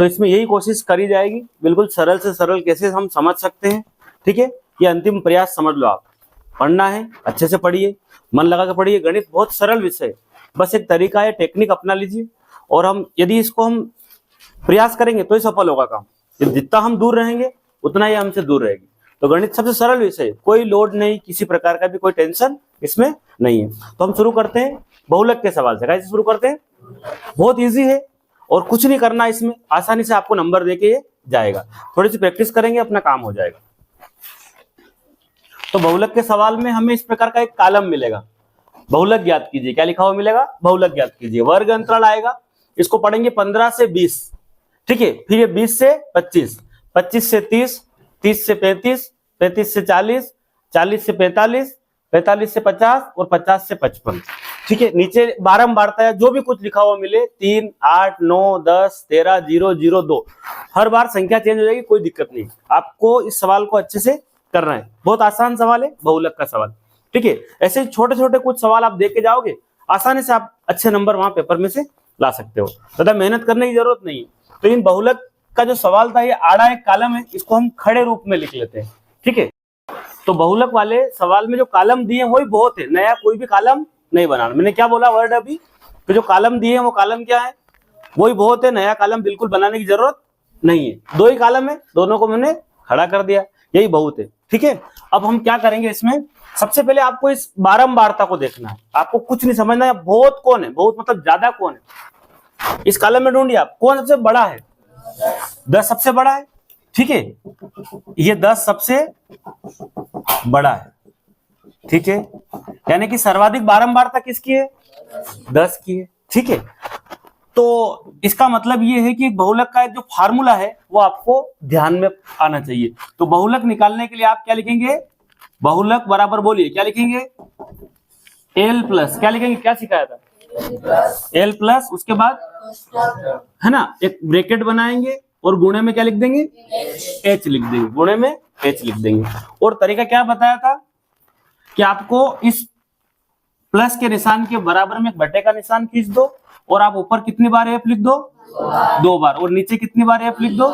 तो इसमें यही कोशिश करी जाएगी, बिल्कुल सरल से सरल कैसे हम समझ सकते हैं। ठीक है, ये अंतिम प्रयास समझ लो आप। पढ़ना है, अच्छे से पढ़िए, मन लगा के पढ़िए। गणित बहुत सरल विषय है, बस एक तरीका है, टेक्निक अपना लीजिए और हम यदि इसको हम प्रयास करेंगे तो ही सफल होगा काम। जितना हम दूर रहेंगे उतना ही हमसे दूर रहेगी। तो गणित सबसे सरल विषय है, कोई लोड नहीं, किसी प्रकार का भी कोई टेंशन इसमें नहीं है। तो हम शुरू करते हैं बहुलक के सवाल से। कैसे शुरू करते हैं? बहुत इजी है और कुछ नहीं करना इसमें, आसानी से आपको नंबर देके ये जाएगा। थोड़ी सी प्रैक्टिस करेंगे, अपना काम हो जाएगा। तो बहुलक के सवाल में हमें इस प्रकार का एक कॉलम मिलेगा, बहुलक ज्ञात कीजिए। क्या लिखा हुआ मिलेगा? बहुलक ज्ञात कीजिए। वर्ग अंतराल आएगा, इसको पढ़ेंगे 15 से 20। ठीक है, फिर ये 20 से 25, 25 से 30, 30 से 35, 35 से 40, 40 से 45, 45 से 50 और 50 से 55। ठीक है, नीचे बारंबारता है, जो भी कुछ लिखा हुआ मिले 3, 8, 9, 10, 13, 0, 0, 2, हर बार संख्या चेंज हो जाएगी, कोई दिक्कत नहीं। आपको इस सवाल को अच्छे से करना है, बहुत आसान सवाल है बहुलक का सवाल। ठीक है, ऐसे छोटे छोटे कुछ सवाल आप देख के जाओगे, आसानी से आप अच्छे नंबर वहां पेपर में से ला सकते हो, ज्यादा मेहनत करने की जरूरत नहीं है। तो इन बहुलक का जो सवाल था, ये आड़ा एक कॉलम है, इसको हम खड़े रूप में लिख लेते हैं। ठीक है, तो बहुलक वाले सवाल में जो कॉलम दिए वही बहुत है, नया कोई भी कॉलम नहीं बनाना। मैंने क्या बोला वर्ड अभी, तो जो कॉलम दिए हैं वो कॉलम क्या है, वही बहुत है, नया कॉलम बिल्कुल बनाने की जरूरत नहीं है। दो ही कॉलम है, दोनों को मैंने खड़ा कर दिया, यही बहुत है। ठीक है, अब हम क्या करेंगे इसमें, सबसे पहले आपको इस बारंबारता को देखना है, आपको कुछ नहीं समझना है। बहुत कौन है, बहुत मतलब ज्यादा कौन है, इस कॉलम में ढूंढिए आप कौन सबसे बड़ा है। 10 सबसे बड़ा है। ठीक है, ये 10 सबसे बड़ा है। ठीक है, यानी कि सर्वाधिक बारंबारता किसकी है? 10 की है। ठीक है, तो इसका मतलब ये है कि बहुलक का जो फार्मूला है वो आपको ध्यान में आना चाहिए। तो बहुलक निकालने के लिए आप क्या लिखेंगे? बहुलक बराबर बोलिए, क्या लिखेंगे? एल प्लस, क्या लिखेंगे? क्या सिखाया था? एल प्लस, उसके बाद है ना एक ब्रैकेट बनाएंगे और गुणे में क्या लिख देंगे? एच लिख देंगे, गुणे में एच लिख देंगे। और तरीका क्या बताया था कि आपको इस प्लस के निशान के बराबर में एक बटे का निशान खींच दो और आप ऊपर कितनी बार एफ लिख दो? 2 बार, और नीचे कितनी बार एफ लिख दो?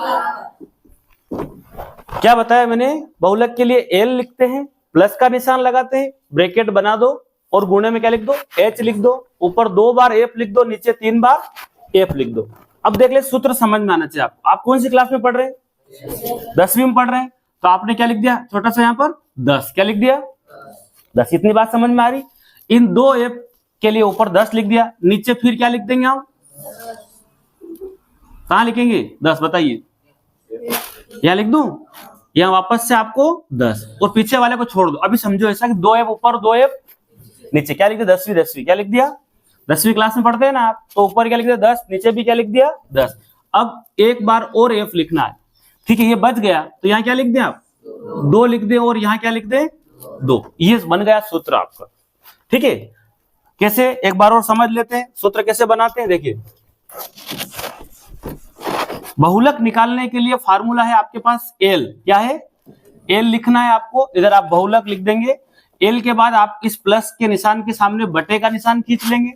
क्या बताया मैंने? बहुलक के लिए एल लिखते हैं, प्लस का निशान लगाते हैं, ब्रैकेट बना दो और गुणे में क्या लिख दो? एच लिख दो, ऊपर 2 बार एफ लिख दो, नीचे 3 बार एफ लिख दो। अब देख ले, सूत्र समझ में आना चाहिए आपको। आप कौन सी क्लास में पढ़ रहे हैं? 10वीं में पढ़ रहे हैं, तो आपने क्या लिख दिया छोटा सा यहाँ पर? 10। क्या लिख दिया? 10। इतनी बात समझ में आ रही? इन 2 एफ के लिए ऊपर 10 लिख दिया, नीचे फिर क्या लिख देंगे हम? कहां लिखेंगे 10 बताइए? यहां लिख दूं? यहां वापस से आपको 10 और पीछे वाले को छोड़ दो। अभी समझो ऐसा कि 2 एफ ऊपर 2 एफ नीचे। क्या लिख दिया? 10वीं क्या लिख दिया? 10वीं क्लास में पढ़ते हैं ना आप, तो ऊपर क्या लिख दिया? 10, नीचे भी क्या लिख दिया? 10। अब एक बार और एफ लिखना है। ठीक है, ये बच गया तो यहाँ क्या लिख दें आप? 2 लिख दें और यहाँ क्या लिख दें? 2। ये बन गया सूत्र आपका। ठीक है, कैसे एक बार और समझ लेते हैं सूत्र कैसे बनाते हैं। देखिए, बहुलक निकालने के लिए फार्मूला है आपके पास एल। क्या है? एल लिखना है आपको, इधर आप बहुलक लिख देंगे। एल के बाद आप इस प्लस के निशान के सामने बटे का निशान खींच लेंगे,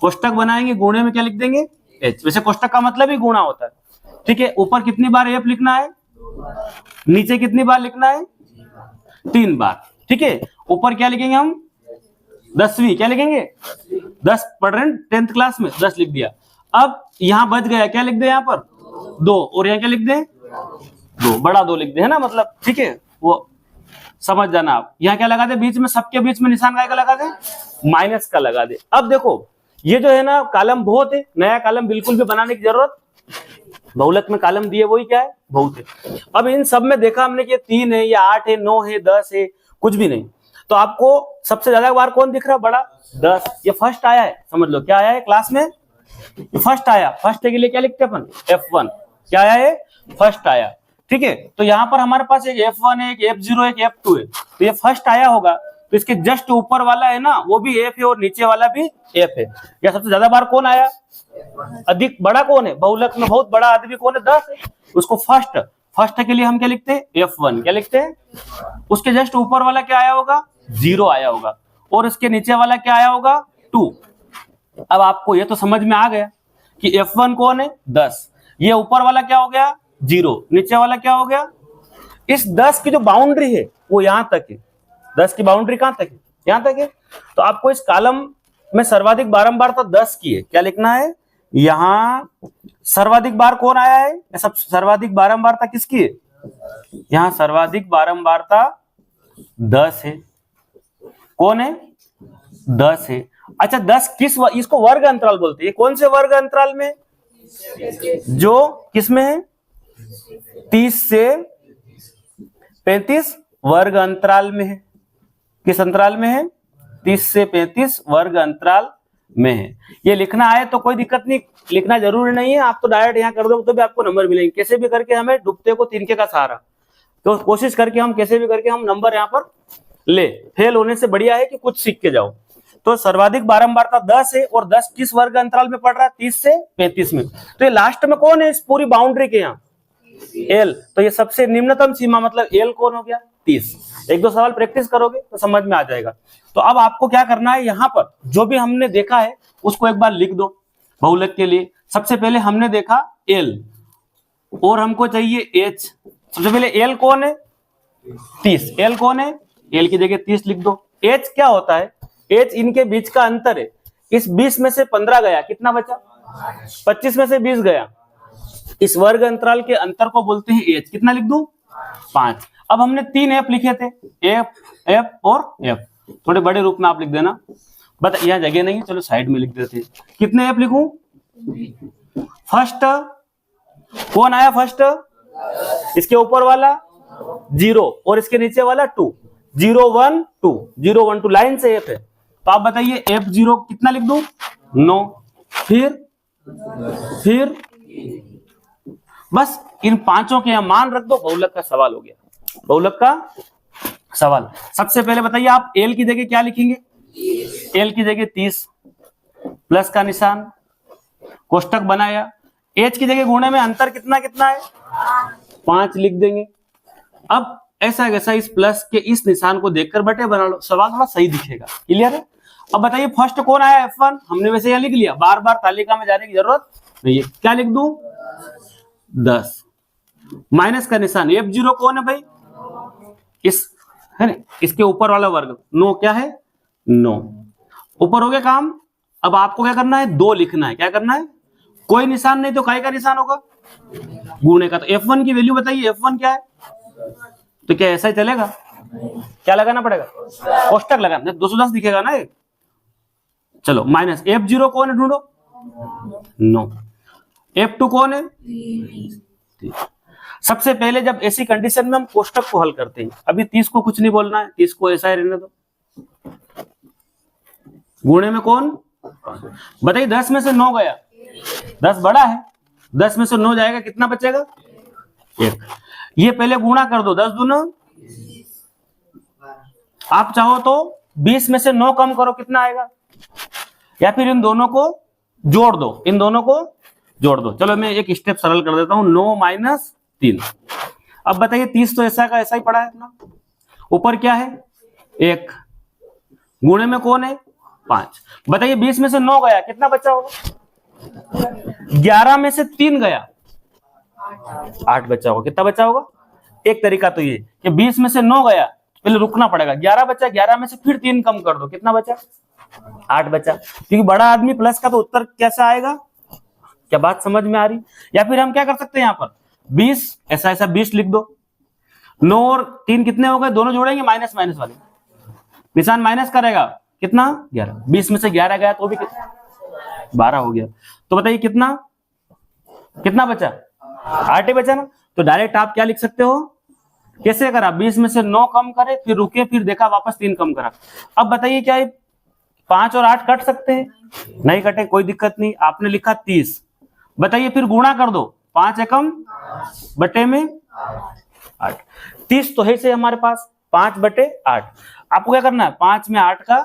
कोष्टक बनाएंगे, गुणे में क्या लिख देंगे? एच। वैसे कोष्टक का मतलब ही गुणा होता है। ठीक है, ऊपर कितनी बार एफ लिखना है? नीचे कितनी बार लिखना है? 3 बार। ठीक है, ऊपर क्या लिखेंगे हम? 10वीं। क्या लिखेंगे? 10 पढ़ रहे हैं 10th क्लास में, 10 लिख दिया। अब यहां बच गया, क्या लिख दे यहाँ पर? 2, और यहाँ क्या लिख दे? 2, बड़ा 2 लिख दे, है ना मतलब। ठीक है, वो समझ जाना आप। यहाँ क्या लगा दे बीच में, सबके बीच में निशान का लगा दे? माइनस का लगा दे। अब देखो ये जो है ना कॉलम बहुत है, नया कॉलम बिल्कुल भी बनाने की जरूरत। बहुलक में कॉलम दिए वही क्या है? बहुत है। अब इन सब में देखा हमने कि 3 है या 8 है, 9 है, 10 है, कुछ भी नहीं। तो आपको सबसे ज्यादा बार कौन दिख रहा है? बड़ा 10। ये फर्स्ट आया है, समझ लो क्या आया है क्लास में? फर्स्ट आया। फर्स्ट के लिए क्या लिखते हैं अपन? F1। क्या आया है? फर्स्ट आया। ठीक है, तो यहाँ पर हमारे पास एक F1 है, एक F0 है, एक F2 है। तो ये फर्स्ट आया होगा, तो इसके जस्ट ऊपर वाला है ना वो भी F है और नीचे वाला भी F है। या सबसे ज्यादा बार कौन आया? अधिक बड़ा कौन है? बहुलक में बहुत बड़ा आदमी कौन है? 10 है। उसको फर्स्ट, फर्स्ट के लिए हम क्या लिखते हैं? F1। क्या लिखते हैं? उसके जस्ट ऊपर वाला क्या आया होगा? 0 आया होगा, और इसके नीचे वाला क्या आया होगा? 2। अब आपको ये तो समझ में आ गया कि F1 कौन है? 10। ये ऊपर वाला क्या हो गया 0, नीचे वाला क्या हो गया, इस 10 की जो बाउंड्री है वो यहां तक है, 10 की बाउंड्री कहां तक है, यहां तक है। तो आपको इस कॉलम में सर्वाधिक बारंबारता 10 की है, क्या लिखना है, यहां सर्वाधिक बार कौन आया है, सब सर्वाधिक बारंबारता किसकी है, यहां सर्वाधिक बारंबारता 10 है, कौन है 10 है। अच्छा 10 किस इसको वर्ग अंतराल बोलते हैं, ये कौन से वर्ग अंतराल में, जो किसमें है 30 से 35 वर्ग अंतराल में है, किस अंतराल में है 30 से 35 वर्ग अंतराल में है। ये लिखना है तो कोई दिक्कत नहीं, लिखना जरूरी नहीं है, आप तो डायरेक्ट यहाँ कर दो तो भी आपको नंबर मिलेंगे। कैसे भी करके हमें डूबते को तिनके का सहारा, तो कोशिश करके हम कैसे भी करके हम नंबर यहाँ पर ले, फेल होने से बढ़िया है कि कुछ सीख के जाओ। तो सर्वाधिक बारंबारता 10 है और 10 किस वर्ग अंतराल में पड़ रहा है 30 से 35 में। तो ये लास्ट में कौन है इस पूरी बाउंड्री के यहाँ एल, तो ये सबसे निम्नतम सीमा मतलब एल कौन हो गया 30। एक दो सवाल प्रैक्टिस करोगे तो समझ में आ जाएगा। तो अब आपको क्या करना है, यहाँ पर जो भी हमने देखा है उसको एक बार लिख दो बहुलक के लिए। सबसे पहले हमने देखा एल और हमको चाहिए एच। सबसे पहले एल कौन है 30, एल कौन है, एल की जगह 30 लिख दो। एच क्या होता है, एच इनके बीच का अंतर है, इस 20 में से 15 गया कितना बचा, 25 में से 20 गया, इस वर्ग अंतराल के अंतर को बोलते हैं एच। कितना लिख दूं 5। अब हमने 3 एफ लिखे थे, एफ एफ और एफ, थोड़े बड़े रूप में आप लिख देना, बता यहाँ जगह नहीं है, चलो साइड में लिख देते हैं। कितने एफ लिखूं, फर्स्ट कौन आया, फर्स्ट इसके ऊपर वाला 0 और इसके नीचे वाला 2, 0 1 2, 0 1 2 लाइन से एफ है। तो आप बताइए F0 कितना लिख दूं 9, फिर बस इन पांचों के यहां मान रख दो, बहुलक का सवाल हो गया, बहुलक का सवाल। सबसे पहले बताइए आप एल की जगह क्या लिखेंगे, एल की जगह 30 प्लस का निशान, कोष्टक बनाया, एच की जगह गुणे में अंतर कितना कितना है 5 लिख देंगे। अब ऐसा कैसा इस प्लस के इस निशान को देखकर बटे बना लो, सवाल थोड़ा सही दिखेगा, क्लियर है। अब बताइए फर्स्ट कौन आया F1, हमने वैसे यहाँ लिख लिया, बार बार तालिका में जाने की जरूरत नहीं है। क्या लिख दूं 10, माइनस का निशान, F0 कौन है भाई, इस है ना, इसके ऊपर वाला वर्ग 9 क्या है 9, ऊपर हो गया काम। अब आपको क्या करना है 2 लिखना है, क्या करना है, कोई निशान नहीं तो काय का निशान होगा गुणे का। तो F1 की वैल्यू बताइए, F1 क्या है, तो क्या ऐसा ही चलेगा, क्या लगाना पड़ेगा कोष्टक लगाना, 210 दिखेगा ना ये। चलो माइनस F0 कौन है ढूंढो 9, F2 कौन है। सबसे पहले जब ऐसी कंडीशन में हम कोष्टक को हल करते हैं, अभी 30 को कुछ नहीं बोलना है, 30 को ऐसा ही रहने दो, गुणे में कौन बताइए, 10 में से 9 गया, 10 बड़ा है, 10 में से 9 जाएगा कितना बचेगा 1, ये पहले गुणा कर दो, 10 दूना, आप चाहो तो 20 में से 9 कम करो कितना आएगा, या फिर इन दोनों को जोड़ दो, इन दोनों को जोड़ दो। चलो मैं एक स्टेप सरल कर देता हूं, 9 माइनस 3। अब बताइए 30 तो ऐसा का ऐसा ही पड़ा है अपना, ऊपर क्या है 1, गुणे में कौन है 5। बताइए 20 में से 9 गया कितना बचा होगा, 11 में से 3 गया 8 बचा होगा, कितना बचा होगा। एक तरीका तो ये कि 20 में से 9 गया, पहले रुकना पड़ेगा, 11 बचा, 11 में से फिर 3 कम कर दो, कितना बचा 8 बचा। क्योंकि बड़ा आदमी प्लस का तो उत्तर कैसा आएगा, क्या बात समझ में आ रही। या फिर हम क्या कर सकते हैं यहाँ पर 20 ऐसा ऐसा 20 लिख दो, 9 और 3 कितने हो गए, दोनों जोड़ेंगे माइनस माइनस वाले, निशान माइनस करेगा कितना 11, 20 में से 11 गया तो भी कितना 12 हो गया। तो बताइए कितना कितना बचा 8 ही बचा ना। तो डायरेक्ट आप क्या लिख सकते हो, कैसे करा, 20 में से 9 कम करे, फिर रुके, फिर देखा वापस 3 कम करा। अब बताइए क्या 5 और 8 कट सकते हैं, नहीं कटे कोई दिक्कत नहीं, आपने लिखा 30, बताइए फिर गुणा कर दो, 5 एकम बटे में 8, 30 तो है से हमारे पास 5 बटे 8। आपको क्या करना है 5 में 8 का,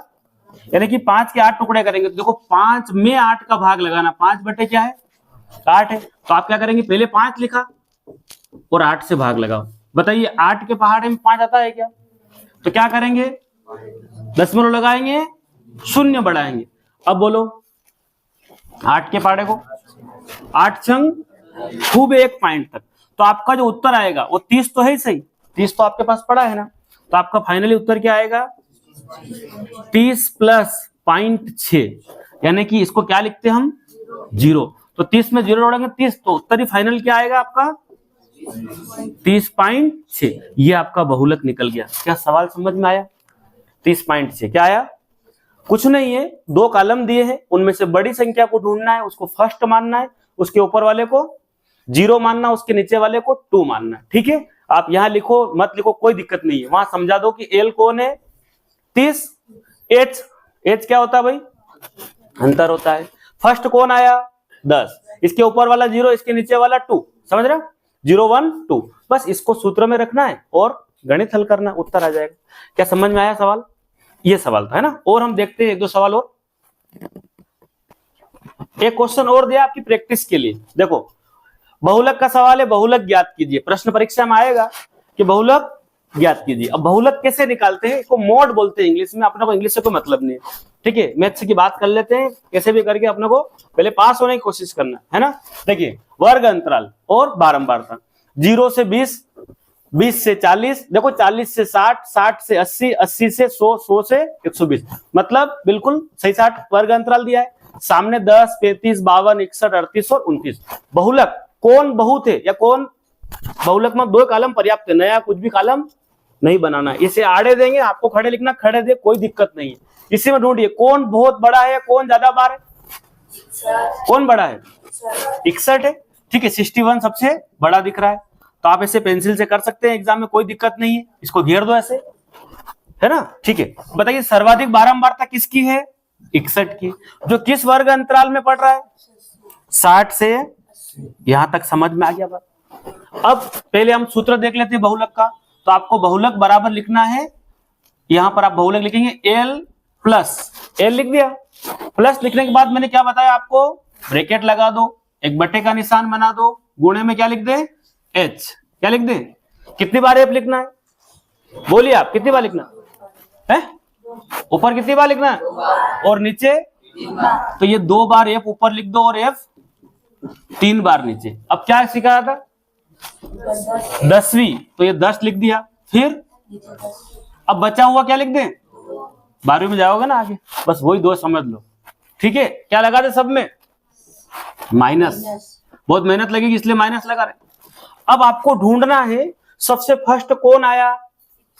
यानी कि 5 के 8 टुकड़े करेंगे, तो देखो 5 में 8 का भाग लगाना, 5 बटे क्या है 8 है। तो आप क्या करेंगे, पहले 5 लिखा और 8 से भाग लगाओ। बताइए 8 के पहाड़े में 5 आता है क्या, तो क्या करेंगे दशमलव लगाएंगे, शून्य बढ़ाएंगे। अब बोलो 8 के पहाड़े को, 8 छंग खूब एक पॉइंट तक। तो आपका जो उत्तर आएगा वो 30 तो है ही सही, 30 तो आपके पास पड़ा है ना, तो आपका फाइनली उत्तर क्या आएगा 30 प्लस 0.6, यानी कि इसको क्या लिखते हैं हम 0। तो 30 में 0 जोड़ेंगे 30, तो उत्तर ही फाइनल क्या आएगा आपका 30.6। ये आपका बहुलक निकल गया। क्या सवाल समझ में आया? 30.6 क्या आया? कुछ नहीं है, दो कॉलम दिए हैं, उनमें से बड़ी संख्या को ढूंढना है, उसको फर्स्ट मानना है, उसके ऊपर वाले को 0 मानना, उसके नीचे वाले को 2 मानना है। ठीक है, आप यहां लिखो मत लिखो कोई दिक्कत नहीं है, वहां समझा दो कि एल कौन है 30, एच क्या होता है भाई अंतर होता है। फर्स्ट कौन आया 10, इसके ऊपर वाला 0, इसके नीचे वाला 2, समझ रहे हो 0 1 2, बस इसको सूत्र में रखना है और गणित हल करना, उत्तर आ जाएगा। क्या समझ में आया सवाल? ये सवाल था, है ना। और हम देखते हैं एक दो सवाल और। एक क्वेश्चन और दिया आपकी प्रैक्टिस के लिए, देखो बहुलक का सवाल है, बहुलक ज्ञात कीजिए। प्रश्न परीक्षा में आएगा कि बहुलक ज्ञात कीजिए। अब बहुलक कैसे निकालते हैं, इसको मोड बोलते हैं इंग्लिश में, अपने को इंग्लिश से कोई मतलब नहीं है, ठीक है। मैथ्स की बात कर लेते हैं, कैसे भी करके अपने को पहले पास होने की कोशिश करना है ना। देखिए वर्ग अंतराल और बारंबारता, 0 से 20, 20 से 40, देखो 40 से 60, 60 से 80, 80 से 100, 100 से 120, मतलब बिल्कुल सही 60 वर्ग अंतराल दिया है। सामने 10, 35, 52, 61, 38 और 29। बहुलक कौन बहुत है या कौन बहुलक में 2 कॉलम पर्याप्त है, नया कुछ भी कॉलम नहीं बनाना है। इसे आड़े देंगे, आपको खड़े लिखना, खड़े दे कोई दिक्कत नहीं है। इसी में ढूंढिए कौन बहुत बड़ा है, कौन ज्यादा बार है, कौन बड़ा है 61 है, ठीक है। 61 सबसे बड़ा दिख रहा है, तो आप इसे पेंसिल से कर सकते हैं एग्जाम में, कोई दिक्कत नहीं है। इसको घेर दो ऐसे, है ना, ठीक है। बताइए सर्वाधिक बारंबारता किसकी है 61 की, जो किस वर्ग अंतराल में पड़ रहा है 60 से, यहां तक समझ में आ गया बात। अब पहले हम सूत्र देख लेते हैं बहुलक का। तो आपको बहुलक बराबर लिखना है, यहां पर आप बहुलक लिखेंगे L प्लस, L लिख दिया, प्लस लिखने के बाद मैंने क्या बताया आपको, ब्रैकेट लगा दो, एक बटे का निशान बना दो, गुणे में क्या लिख दे H, क्या लिख दे, कितनी बार F लिखना है, बोलिए आप कितनी बार लिखना है, ऊपर कितनी बार लिखना है और नीचे, तो ये 2 बार F ऊपर लिख दो और F 3 बार नीचे। अब क्या सिखाया था 10वीं, तो ये 10 लिख दिया, फिर अब बचा हुआ क्या लिख दें, 12वीं में जाओगे ना आगे, बस वही 2 समझ लो, ठीक है। क्या लगा दे सब में माइनस, बहुत मेहनत लगेगी इसलिए माइनस लगा रहे। अब आपको ढूंढना है सबसे फर्स्ट कौन आया,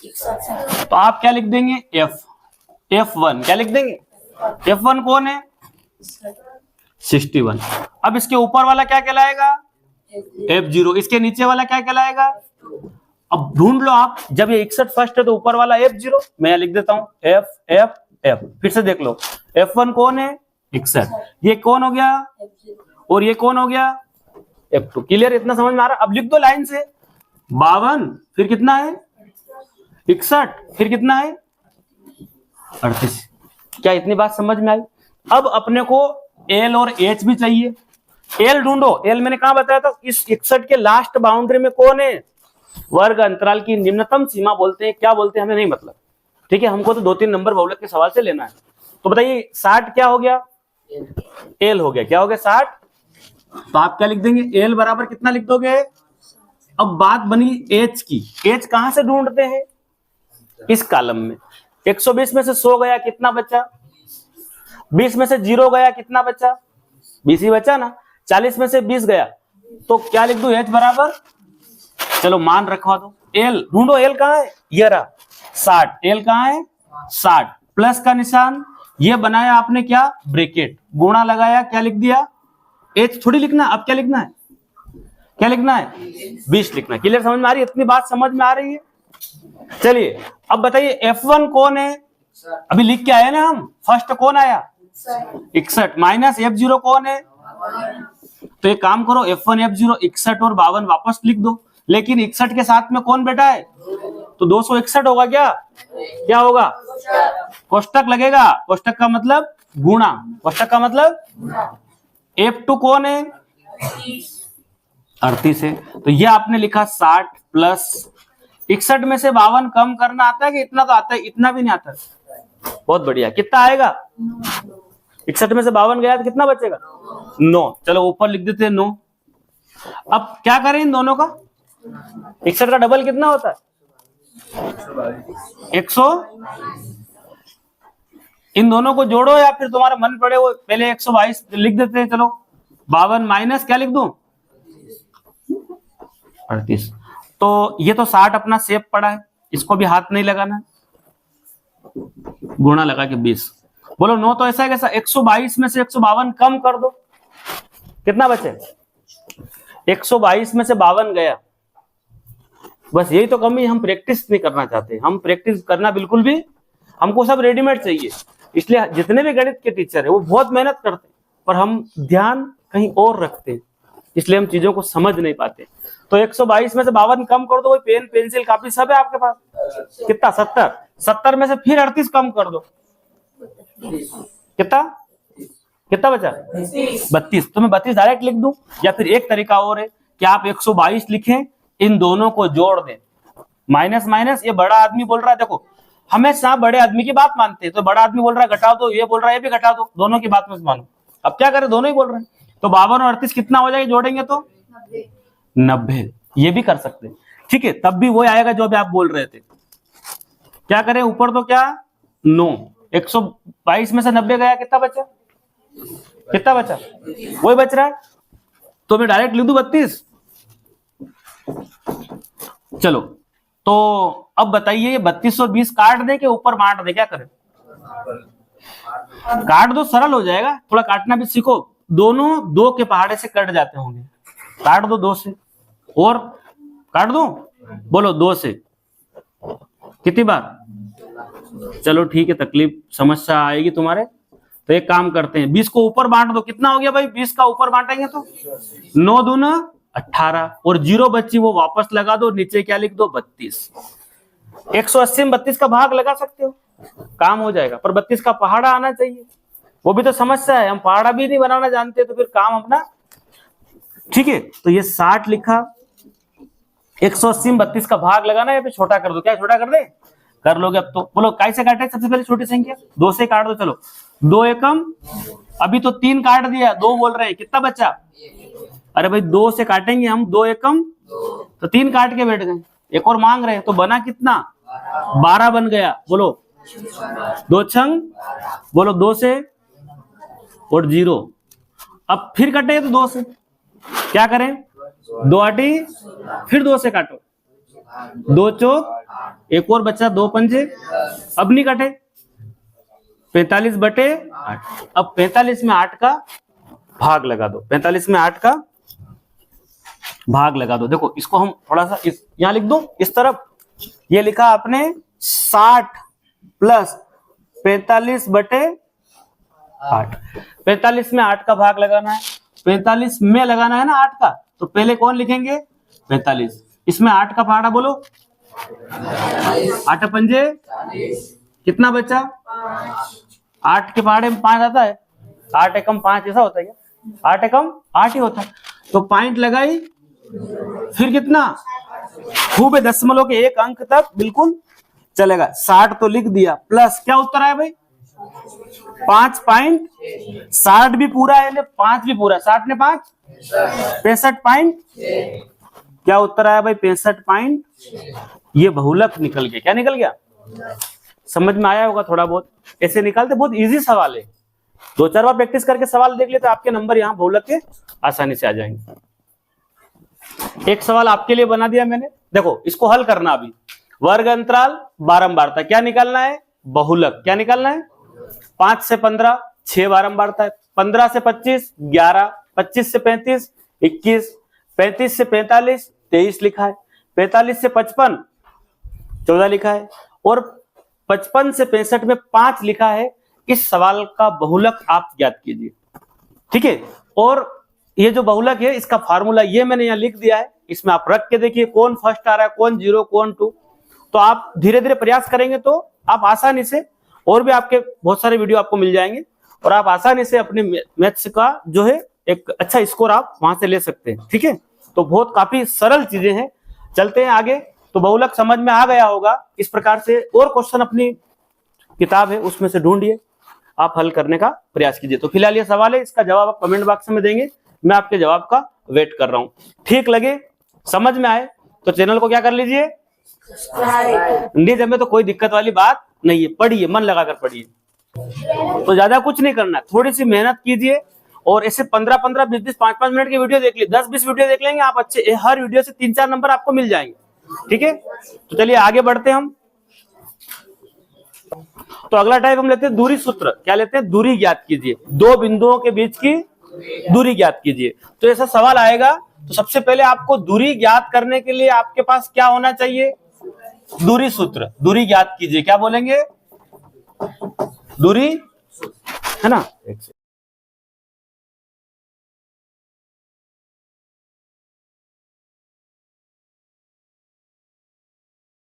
तो आप क्या लिख देंगे F1, क्या लिख देंगे F1 कौन है 61। अब इसके ऊपर वाला क्या कहलाएगा F0, इसके नीचे वाला क्या कहलाएगा। अब ढूंढ लो आप, जब ये 61 फर्स्ट है तो ऊपर वाला F0, मैं यहां लिख देता हूं F, फिर से देख लो F1 कौन है 61, ये कौन हो गया और ये कौन हो गया F2। क्लियर, इतना समझ में आ रहा। अब लिख दो लाइन से 52, फिर कितना है 61, फिर कितना है 38। क्या इतनी बात समझ में आई? अब अपने को L और H भी चाहिए। L ढूंढो, L मैंने कहा बताया था, इस 61 के लास्ट बाउंड्री में कौन है, वर्ग अंतराल की निम्नतम सीमा बोलते हैं, क्या बोलते हैं हमें नहीं मतलब, ठीक है। हमको तो 2-3 नंबर बहुलक के सवाल से लेना है। तो बताइए 60 क्या हो गया L हो गया, क्या हो गया 60, तो आप क्या लिख देंगे L बराबर कितना लिख दोगे। अब बात बनी H की, H कहां से ढूंढते हैं, इस कॉलम में 120 में से 100 गया, कितना बचा, 20 में से 0 गया, कितना बचा 20 ही बचा ना, 40 में से 20 गया, तो क्या लिख दूं H बराबर, चलो मान रखवा दो, L ढूंढो, L कहां है, ये रहा 60, L कहां है 60, प्लस का निशान, ये बनाया आपने क्या ब्रैकेट, गुणा लगाया, क्या लिख दिया H थोड़ी लिखना, अब क्या लिखना है, क्या लिखना है 20 लिखना। क्लियर, समझ में आ रही है, इतनी बात समझ में आ रही है। चलिए अब बताइए F1 कौन है, अभी लिख के आए ना हम, फर्स्ट कौन आया 61 माइनस F0 कौन है, तो एक काम करो F1 F0 61 और 52 वापस लिख दो, लेकिन 61 के साथ में कौन बैठा है, तो 261 होगा, क्या होगा कोष्टक लगेगा, कोष्टक का मतलब गुणा, कोष्टक का मतलब F2 कौन है 38 है, तो ये आपने लिखा 60 प्लस 61 में से 52 कम करना आता है कि इतना तो आता है, इतना भी नहीं आता है, बहुत बढ़िया, कितना आएगा 61 में से 52 गया तो कितना बचेगा 9, चलो ऊपर लिख देते हैं 9। अब क्या करें इन दोनों का, 61 का डबल कितना होता है 100। इन दोनों को जोड़ो या फिर तुम्हारा मन पड़े वो पहले 122 लिख देते हैं। चलो 52 माइनस क्या लिख दूं 38। तो ये तो 60 अपना सेव पड़ा है, इसको भी हाथ नहीं लगाना, गुणा लगा के 20। बोलो 9 तो ऐसा है कैसा, 122 में से 152 कम कर दो, कितना बचे 122 में से 52 गया। बस यही तो कमी, हम प्रैक्टिस नहीं करना चाहते। हम प्रैक्टिस करना बिल्कुल भी, हमको सब रेडीमेड चाहिए। इसलिए जितने भी गणित के टीचर है वो बहुत मेहनत करते हैं, पर हम ध्यान कहीं और रखते हैं, इसलिए हम चीजों को समझ नहीं पाते। तो 122 में से 52 कम कर दो, पेन पेंसिल कापी सब है आपके पास, कितना 70। 70 में से फिर 38 कम कर दो, कितना कितना बचा 32। तो मैं 32 डायरेक्ट लिख दूं, या फिर एक तरीका और है कि आप 122 लिखें, इन दोनों को जोड़ दें, माइनस माइनस। ये बड़ा आदमी बोल रहा है, देखो हमेशा बड़े आदमी की बात मानते हैं, तो बड़ा आदमी बोल रहा है घटाओ दो, ये बोल रहा है ये भी घटा दो, दोनों की बात मत मानो। अब क्या करें, दोनों ही बोल रहे हैं, तो 52 और 38 कितना हो जाएगा जोड़ेंगे तो 90। ये भी कर सकते हैं, ठीक है, तब भी वो आएगा जो अभी आप बोल रहे थे। क्या करें, ऊपर तो क्या 9, 122 में से 90 गया, कितना बचा, कितना बचा, वही बच रहा है, तो मैं डायरेक्ट लिख दूं 32। चलो तो अब बताइए, ये 32 और 20 काट दे के ऊपर बांट दे, क्या करें, काट दो, सरल हो जाएगा, थोड़ा काटना भी सीखो। दोनों 2 के पहाड़े से कट जाते होंगे, काट दो 2 से, और काट दो, बोलो 2 से कितनी बार। चलो ठीक है, तकलीफ समस्या आएगी तुम्हारे, तो एक काम करते हैं, 20 को ऊपर बांट दो, कितना हो गया भाई, 20 का ऊपर बांटेंगे तो 9 दूना 18, और 0 बच्ची वो वापस लगा दो, नीचे क्या लिख दो 32। 180 में 32 का भाग लगा सकते हो, काम हो जाएगा, पर 32 का पहाड़ा आना चाहिए, वो भी तो समस्या है, हम पहाड़ा भी नहीं बनाना जानते, तो फिर काम अपना, ठीक है। तो ये 60 लिखा, 180 में 32 का भाग लगाना, या फिर छोटा कर दो, क्या छोटा कर दे, कर लोगे अब तो। बोलो कैसे काटे, सबसे पहले छोटी संख्या 2 से काट दो, चलो 2 एकम, अभी तो 3 काट दिया, 2 बोल रहे हैं, कितना बचा, अरे भाई 2 से काटेंगे हम, 2 एकम तो 3 काट के बैठ गए, एक और मांग रहे हैं, तो बना कितना 12 बन गया। बोलो 2 छंग, बोलो 2 से और 0, अब फिर कटे तो 2 से, क्या करें 2 आटी, फिर 2 से काटो, 2 चौक, एक और बच्चा 2 पंजे, अब नहीं कटे, 45 बटे 8। अब 45 में 8 का भाग लगा दो, 45 में 8 का भाग लगा दो। देखो इसको हम थोड़ा सा यहां लिख दो, इस तरफ ये लिखा आपने 60 प्लस 45 बटे 8। 45 में 8 का भाग लगाना है, 45 में लगाना है ना 8 का, तो पहले कौन लिखेंगे 45, इसमें 8 का पहाड़ा बोलो 8 पंजे, कितना बचा 8 के पहाड़े में 5 आता है, 8 एकम 5 ऐसा होता है क्या, 8 एकम 8 ही होता है, तो पॉइंट लगाई, फिर कितना खूब है, दशमलव के 1 अंक तक बिल्कुल चलेगा। 60 तो लिख दिया, प्लस क्या उत्तर आया भाई 5 पॉइंट, 60 भी पूरा है, 5 भी पूरा, 60 ने 5 65 पॉइंट, क्या उत्तर आया भाई 65 पॉइंट। ये बहुलक निकल गया, क्या निकल गया, समझ में आया होगा थोड़ा बहुत, ऐसे निकालते, बहुत इजी सवाल है, 2-4 बार प्रैक्टिस करके सवाल देख ले तो आपके नंबर यहाँ बहुलक के आसानी से आ जाएंगे। एक सवाल आपके लिए बना दिया मैंने, देखो इसको हल करना, अभी वर्ग अंतराल बारंबारता क्या निकालना है, बहुलक क्या निकालना है, 5 से 15 6 बारंबारता है, 15 से 25 11, 25 से 35 21, 35 से 45 23 लिखा है, 45 से 55 14 लिखा है, और 55 से 65 में 5 लिखा है। इस सवाल का बहुलक आप ज्ञात कीजिए, ठीक है। और ये जो बहुलक है इसका फार्मूला ये मैंने यहाँ लिख दिया है, इसमें आप रख के देखिए कौन फर्स्ट आ रहा है, कौन 0 कौन 2, तो आप धीरे धीरे प्रयास करेंगे तो आप आसानी से, और भी आपके बहुत सारे वीडियो आपको मिल जाएंगे, और आप आसानी से अपने मैथ्स का जो है एक अच्छा स्कोर आप वहां से ले सकते हैं, ठीक है। तो बहुत काफी सरल चीजें हैं, चलते हैं आगे। तो बहुलक समझ में आ गया होगा, इस प्रकार से और क्वेश्चन अपनी किताब है उसमें से ढूंढिए, आप हल करने का प्रयास कीजिए। तो फिलहाल ये सवाल है, इसका जवाब आप कमेंट बॉक्स में देंगे, मैं आपके जवाब का वेट कर रहा हूं। ठीक लगे, समझ में आए तो चैनल को क्या कर लीजिए, नहीं जब में तो कोई दिक्कत वाली बात नहीं है, पढ़िए, मन लगाकर पढ़िए। तो ज्यादा कुछ नहीं करना, थोड़ी सी मेहनत कीजिए और ऐसे 15-15, 20-20, 5-5 मिनट की वीडियो देख लीजिए, 10-20 वीडियो देख लेंगे आप, अच्छे हर वीडियो से 3-4 नंबर आपको मिल जाएंगे। ठीक है, तो चलिए आगे बढ़ते हैं हम। तो अगला टाइप हम लेते हैं दूरी सूत्र। क्या लेते हैं, दूरी ज्ञात कीजिए, दो बिंदुओं के बीच की दूरी ज्ञात कीजिए। तो ऐसा सवाल आएगा तो सबसे पहले आपको दूरी ज्ञात करने के लिए आपके पास क्या होना चाहिए, दूरी सूत्र। दूरी ज्ञात कीजिए, क्या बोलेंगे, दूरी, है ना।